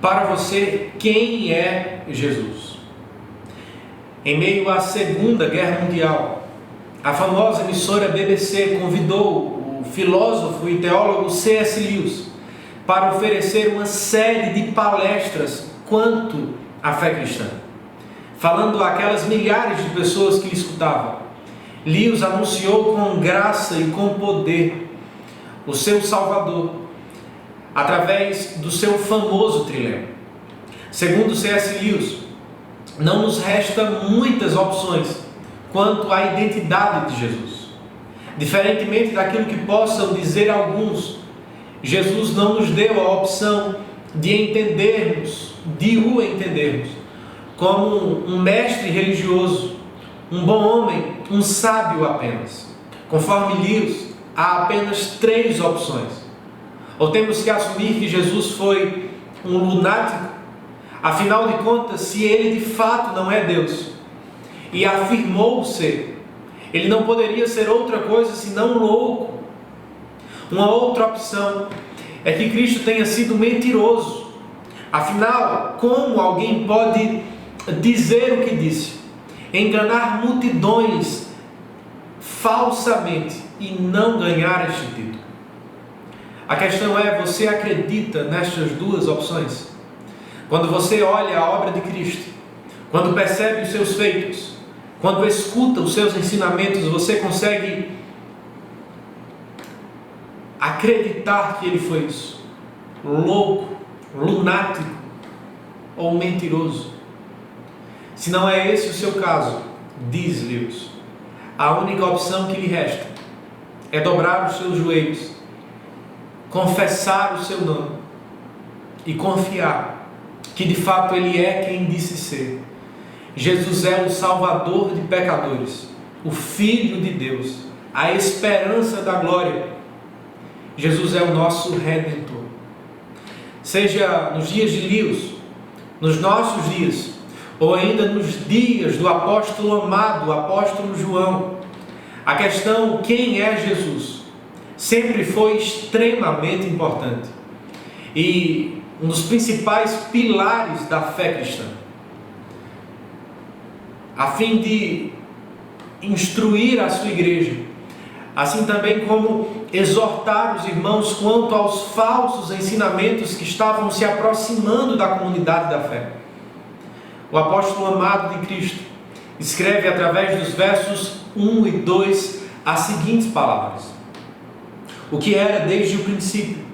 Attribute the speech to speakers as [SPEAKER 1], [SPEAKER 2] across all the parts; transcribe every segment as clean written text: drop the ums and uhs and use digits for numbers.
[SPEAKER 1] para você, quem é Jesus? Em meio à Segunda Guerra Mundial, a famosa emissora BBC convidou o filósofo e teólogo C.S. Lewis para oferecer uma série de palestras quanto à fé cristã. Falando àquelas milhares de pessoas que lhe escutavam, Lewis anunciou com graça e com poder o seu Salvador, através do seu famoso trilema. Segundo C.S. Lewis, não nos resta muitas opções quanto à identidade de Jesus. Diferentemente daquilo que possam dizer alguns, Jesus não nos deu a opção de o entendermos como um mestre religioso, um bom homem, um sábio apenas. Conforme Lewis, há apenas 3 opções. Ou temos que assumir que Jesus foi um lunático, afinal de contas, se ele de fato não é Deus e afirmou ser, ele não poderia ser outra coisa senão louco. Uma outra opção é que Cristo tenha sido mentiroso. Afinal, como alguém pode dizer o que disse, enganar multidões falsamente e não ganhar este título? A questão é, você acredita nestas 2 opções? Quando você olha a obra de Cristo, quando percebe os seus feitos, quando escuta os seus ensinamentos, você consegue acreditar que ele foi isso? Louco, lunático ou mentiroso? Se não é esse o seu caso, diz Lewis, a única opção que lhe resta é dobrar os seus joelhos, confessar o seu nome e confiar que de fato ele é quem disse ser. Jesus é o Salvador de pecadores, o Filho de Deus, a esperança da glória. Jesus é o nosso Redentor. Seja nos dias de Lewis, nos nossos dias, ou ainda nos dias do apóstolo amado, o apóstolo João, a questão quem é Jesus sempre foi extremamente importante e um dos principais pilares da fé cristã. A fim de instruir a sua igreja, assim também como exortar os irmãos quanto aos falsos ensinamentos que estavam se aproximando da comunidade da fé. O apóstolo amado de Cristo escreve através dos versos 1 e 2 as seguintes palavras: o que era desde o princípio,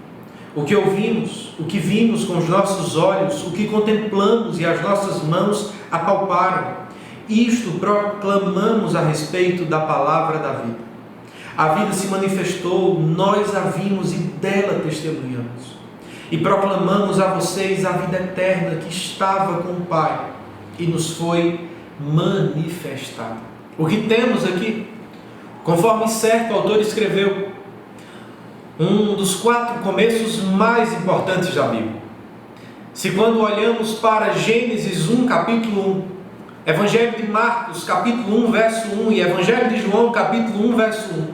[SPEAKER 1] o que ouvimos, o que vimos com os nossos olhos, o que contemplamos e as nossas mãos apalparam, isto proclamamos a respeito da palavra da vida. A vida se manifestou, nós a vimos e dela testemunhamos. E proclamamos a vocês a vida eterna que estava com o Pai e nos foi manifestada. O que temos aqui, conforme certo autor escreveu, um dos 4 começos mais importantes da Bíblia. Se quando olhamos para Gênesis 1, capítulo 1, Evangelho de Marcos, capítulo 1, verso 1 e Evangelho de João, capítulo 1, verso 1,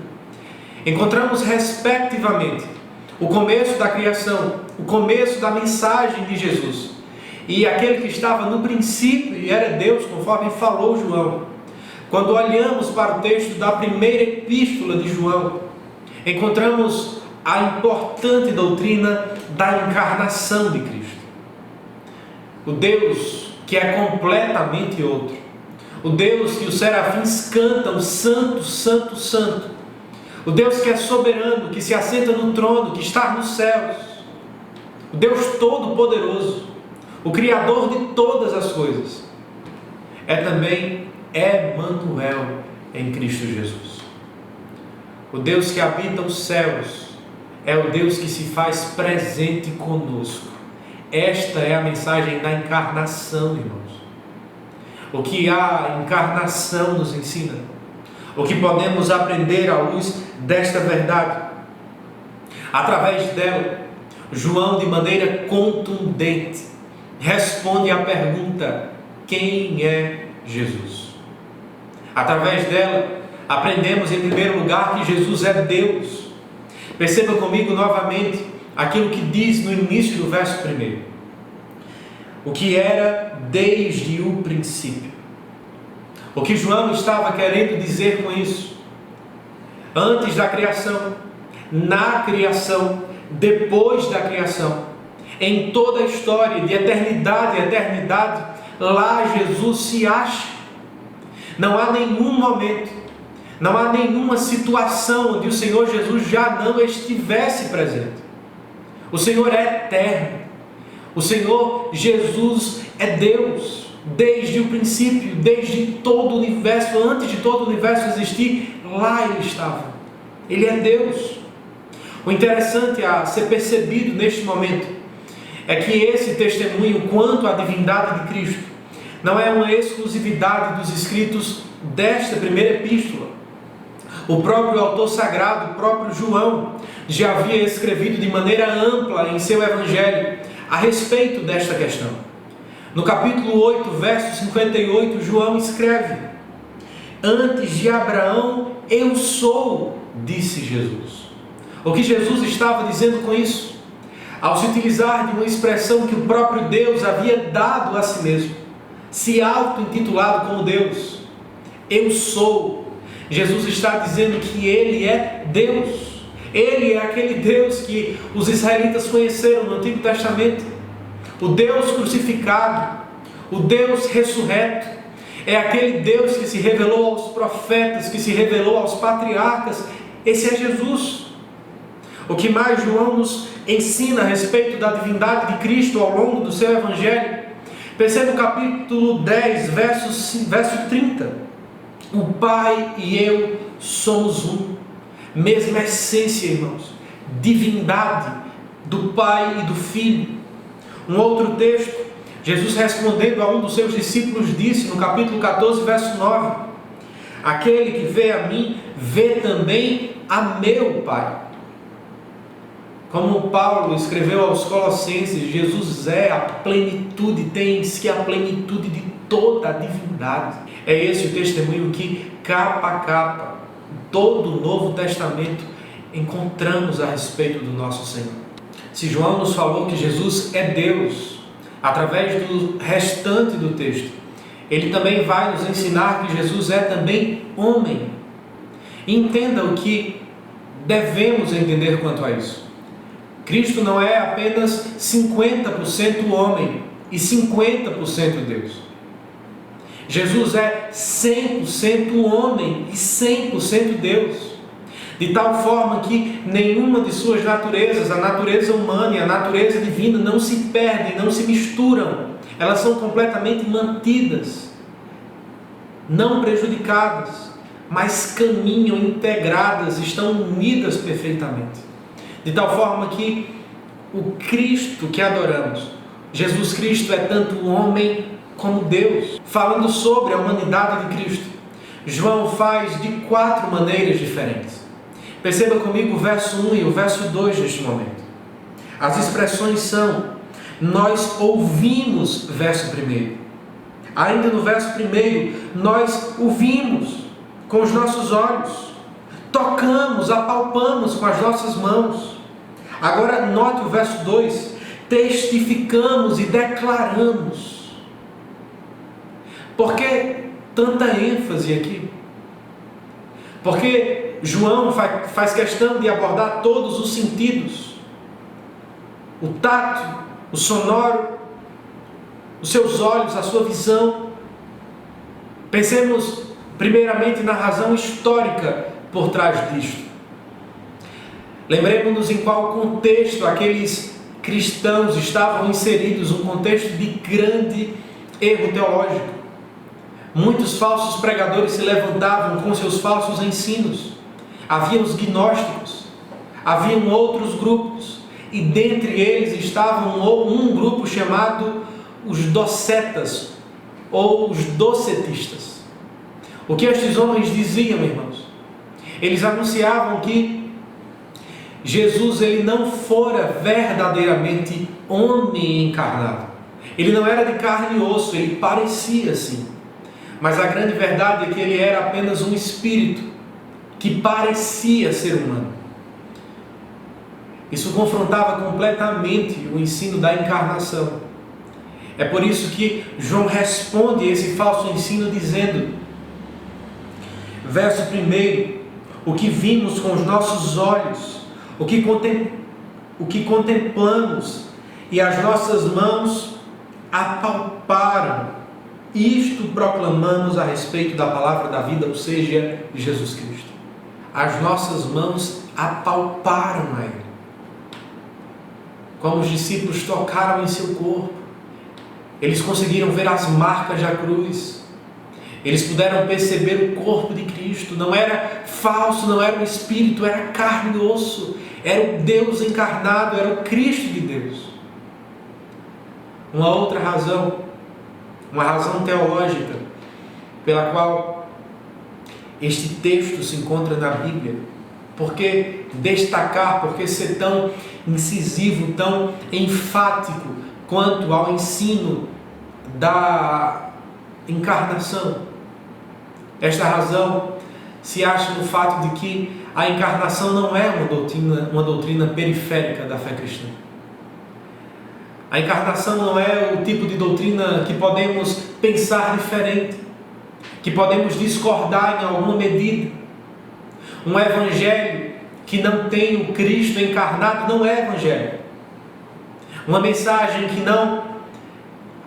[SPEAKER 1] encontramos respectivamente o começo da criação, o começo da mensagem de Jesus e aquele que estava no princípio e era Deus, conforme falou João. Quando olhamos para o texto da primeira epístola de João, encontramos a importante doutrina da encarnação de Cristo. O Deus que é completamente outro. O Deus que os serafins cantam, santo, santo, santo. O Deus que é soberano, que se assenta no trono, que está nos céus. O Deus todo-poderoso, o Criador de todas as coisas. É também Emanuel em Cristo Jesus. O Deus que habita os céus é o Deus que se faz presente conosco. Esta é a mensagem da encarnação, irmãos. O que a encarnação nos ensina, o que podemos aprender à luz desta verdade. Através dela, João, de maneira contundente, responde à pergunta: quem é Jesus? Através dela, aprendemos em primeiro lugar que Jesus é Deus. Perceba comigo novamente aquilo que diz no início do verso 1. o que era desde o princípio. O que João estava querendo dizer com isso? Antes da criação, na criação, depois da criação, em toda a história, de eternidade a eternidade, lá Jesus se acha. Não há nenhum momento, não há nenhuma situação onde o Senhor Jesus já não estivesse presente. O Senhor é eterno. O Senhor Jesus é Deus, desde o princípio, desde todo o universo, antes de todo o universo existir, lá Ele estava. Ele é Deus. O interessante a ser percebido neste momento é que esse testemunho quanto à divindade de Cristo não é uma exclusividade dos escritos desta primeira epístola. O próprio autor sagrado, o próprio João, já havia escrevido de maneira ampla em seu evangelho a respeito desta questão. No capítulo 8, verso 58, João escreve: antes de Abraão, eu sou, disse Jesus. O que Jesus estava dizendo com isso? Ao se utilizar de uma expressão que o próprio Deus havia dado a si mesmo, se auto-intitulado como Deus, eu sou, Jesus está dizendo que Ele é Deus. Ele é aquele Deus que os israelitas conheceram no Antigo Testamento, o Deus crucificado, o Deus ressurreto. É aquele Deus que se revelou aos profetas, que se revelou aos patriarcas. Esse é Jesus. O que mais João nos ensina a respeito da divindade de Cristo ao longo do seu evangelho? Perceba o capítulo 10, verso 30. O Pai e eu somos um. Mesma essência, irmãos. Divindade do Pai e do Filho. Um outro texto, Jesus respondendo a um dos seus discípulos disse no capítulo 14, verso 9: aquele que vê a mim, vê também a meu Pai. Como Paulo escreveu aos Colossenses, Jesus é a plenitude, tem em si a plenitude de toda a divindade. É esse o testemunho que, capa a capa, todo o Novo Testamento encontramos a respeito do nosso Senhor. Se João nos falou que Jesus é Deus, através do restante do texto, ele também vai nos ensinar que Jesus é também homem. Entenda o que devemos entender quanto a isso. Cristo não é apenas 50% homem e 50% Deus. Jesus é 100% homem e 100% Deus. De tal forma que nenhuma de suas naturezas, a natureza humana e a natureza divina, não se perdem, não se misturam. Elas são completamente mantidas, não prejudicadas, mas caminham integradas, estão unidas perfeitamente. De tal forma que o Cristo que adoramos, Jesus Cristo, é tanto homem como Deus. Falando sobre a humanidade de Cristo, João faz de 4 maneiras diferentes. Perceba comigo o verso 1 e o verso 2 neste momento. As expressões são: nós ouvimos, verso 1. Ainda no verso 1, nós ouvimos com os nossos olhos, tocamos, apalpamos com as nossas mãos. Agora note o verso 2, testificamos e declaramos. Por que tanta ênfase aqui? Porque João faz questão de abordar todos os sentidos: o tato, o sonoro, os seus olhos, a sua visão. Pensemos primeiramente na razão histórica por trás disto. Lembremos-nos em qual contexto aqueles cristãos estavam inseridos, um contexto de grande erro teológico. Muitos falsos pregadores se levantavam com seus falsos ensinos. Havia os gnósticos, haviam outros grupos, e dentre eles estavam um grupo chamado os docetas, ou os docetistas. O que estes homens diziam, irmãos? Eles anunciavam que Jesus ele não fora verdadeiramente homem encarnado. Ele não era de carne e osso, ele parecia assim. Mas a grande verdade é que ele era apenas um espírito que parecia ser humano. Isso confrontava completamente o ensino da encarnação. É por isso que João responde esse falso ensino dizendo, verso 1, o que vimos com os nossos olhos, o que contemplamos e as nossas mãos apalparam, isto proclamamos a respeito da palavra da vida, ou seja, de Jesus Cristo. As nossas mãos apalparam a Ele. Como os discípulos tocaram em seu corpo, eles conseguiram ver as marcas da cruz. Eles puderam perceber o corpo de Cristo. Não era falso, não era um espírito, era carne e osso. Era o Deus encarnado, era o Cristo de Deus. Uma outra razão, uma razão teológica, pela qual este texto se encontra na Bíblia. Por que destacar, por que ser tão incisivo, tão enfático quanto ao ensino da encarnação? Esta razão se acha no fato de que a encarnação não é uma doutrina periférica da fé cristã. A encarnação não é o tipo de doutrina que podemos pensar diferente, que podemos discordar em alguma medida. Um evangelho que não tem o Cristo encarnado não é evangelho. Uma mensagem que não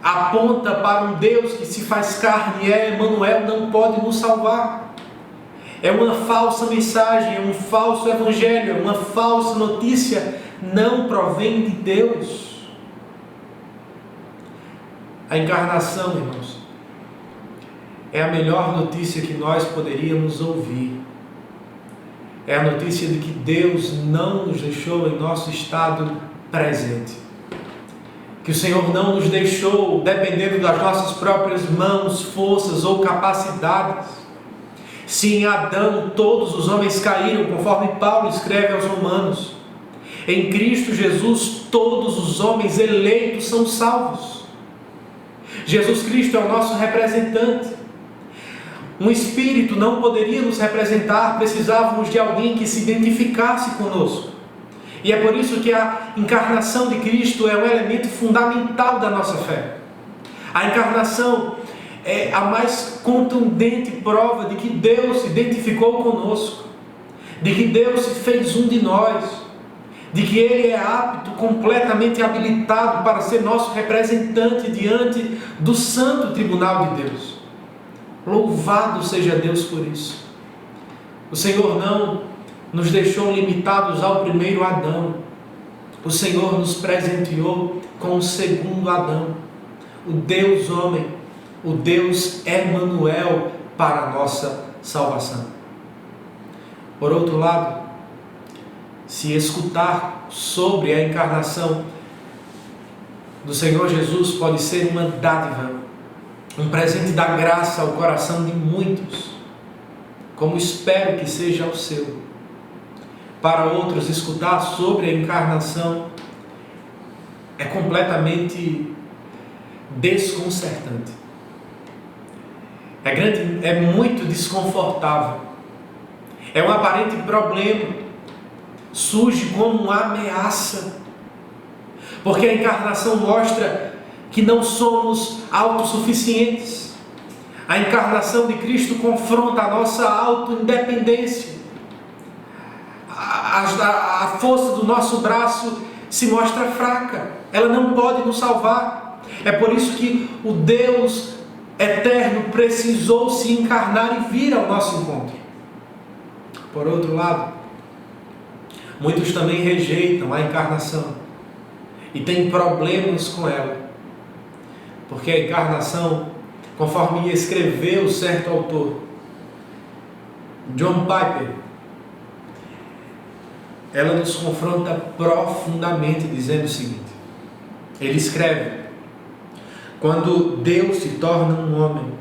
[SPEAKER 1] aponta para um Deus que se faz carne e é Emmanuel não pode nos salvar. É uma falsa mensagem, é um falso evangelho, é uma falsa notícia, não provém de Deus. A encarnação, irmãos, é a melhor notícia que nós poderíamos ouvir. É a notícia de que Deus não nos deixou em nosso estado presente. Que o Senhor não nos deixou dependendo das nossas próprias mãos, forças ou capacidades. Se em Adão todos os homens caíram, conforme Paulo escreve aos Romanos, em Cristo Jesus todos os homens eleitos são salvos. Jesus Cristo é o nosso representante. Um espírito não poderia nos representar, precisávamos de alguém que se identificasse conosco. E é por isso que a encarnação de Cristo é um elemento fundamental da nossa fé. A encarnação é a mais contundente prova de que Deus se identificou conosco, de que Deus se fez um de nós, de que Ele é apto, completamente habilitado para ser nosso representante diante do santo tribunal de Deus. Louvado seja Deus por isso. O Senhor não nos deixou limitados ao primeiro Adão. O Senhor nos presenteou com o segundo Adão, o Deus homem, o Deus Emmanuel para a nossa salvação. Por outro lado, se escutar sobre a encarnação do Senhor Jesus pode ser uma dádiva, um presente da graça ao coração de muitos, como espero que seja o seu. Para outros, escutar sobre a encarnação é completamente desconcertante. É muito desconfortável. É um aparente problema. Surge como uma ameaça. Porque a encarnação mostra que não somos autossuficientes. A encarnação de Cristo confronta a nossa autoindependência. A força do nosso braço se mostra fraca. Ela não pode nos salvar. É por isso que o Deus eterno precisou se encarnar e vir ao nosso encontro. Por outro lado, muitos também rejeitam a encarnação e têm problemas com ela, porque a encarnação, conforme escreveu certo autor, John Piper, ela nos confronta profundamente, dizendo o seguinte: ele escreve: quando Deus se torna um homem,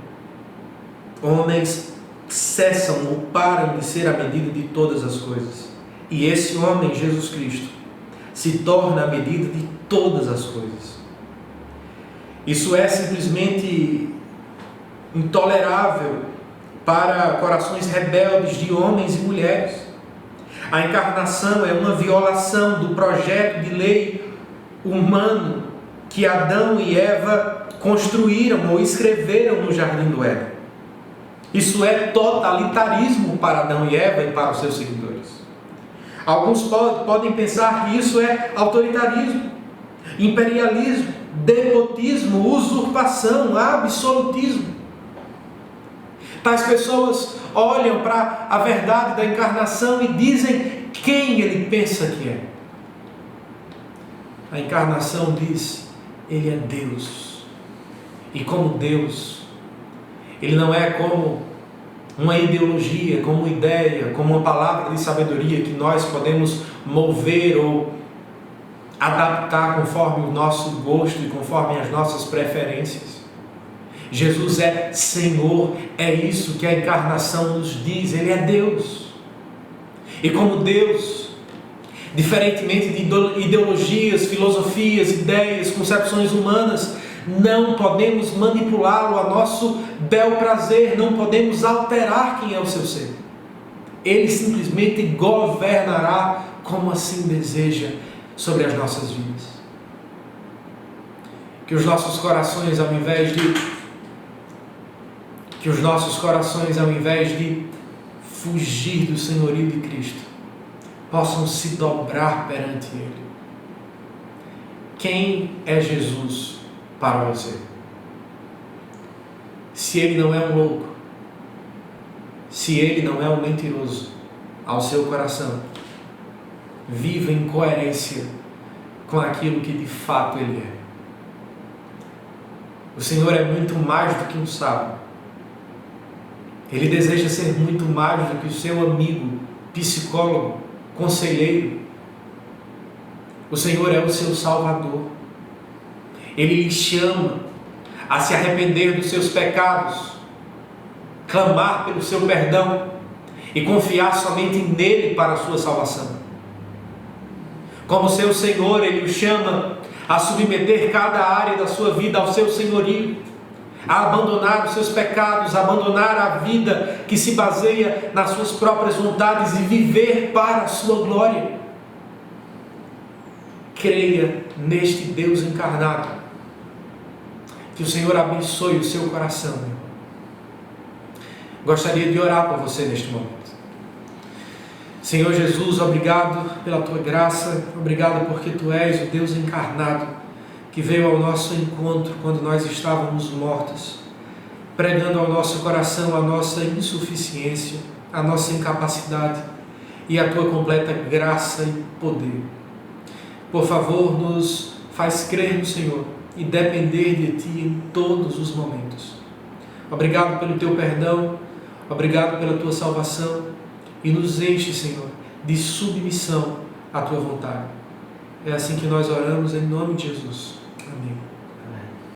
[SPEAKER 1] homens cessam ou param de ser a medida de todas as coisas, e esse homem, Jesus Cristo, se torna a medida de todas as coisas. Isso é simplesmente intolerável para corações rebeldes de homens e mulheres. A encarnação é uma violação do projeto de lei humano que Adão e Eva construíram ou escreveram no Jardim do Éden. Isso é totalitarismo para Adão e Eva e para os seus seguidores. Alguns podem pensar que isso é autoritarismo, imperialismo, despotismo, usurpação, absolutismo. Tais pessoas olham para a verdade da encarnação e dizem quem ele pensa que é. A encarnação diz, ele é Deus. E como Deus, ele não é como uma ideologia, como uma ideia, como uma palavra de sabedoria que nós podemos mover ou adaptar conforme o nosso gosto e conforme as nossas preferências. Jesus é Senhor, é isso que a encarnação nos diz, ele é Deus. E como Deus, diferentemente de ideologias, filosofias, ideias, concepções humanas, não podemos manipulá-lo a nosso bel prazer, não podemos alterar quem é o seu ser. Ele simplesmente governará como assim deseja sobre as nossas vidas. Que os nossos corações, ao invés de fugir do senhorio de Cristo, possam se dobrar perante Ele. Quem é Jesus para você? Se Ele não é um louco, se Ele não é um mentiroso ao seu coração, viva em coerência com aquilo que de fato Ele é. O Senhor é muito mais do que um sábio. Ele deseja ser muito mais do que o seu amigo, psicólogo, conselheiro. O Senhor é o seu Salvador. Ele lhe chama a se arrepender dos seus pecados, clamar pelo seu perdão e confiar somente nele para a sua salvação. Como seu Senhor, Ele o chama a submeter cada área da sua vida ao seu senhorio, a abandonar os seus pecados, a abandonar a vida que se baseia nas suas próprias vontades e viver para a sua glória. Creia neste Deus encarnado. Que o Senhor abençoe o seu coração. Gostaria de orar por você neste momento. Senhor Jesus, obrigado pela Tua graça, obrigado porque Tu és o Deus encarnado, que veio ao nosso encontro quando nós estávamos mortos, pregando ao nosso coração a nossa insuficiência, a nossa incapacidade e a Tua completa graça e poder. Por favor, nos faz crer no Senhor e depender de Ti em todos os momentos. Obrigado pelo Teu perdão, obrigado pela Tua salvação e nos enche, Senhor, de submissão à Tua vontade. É assim que nós oramos em nome de Jesus. Amém.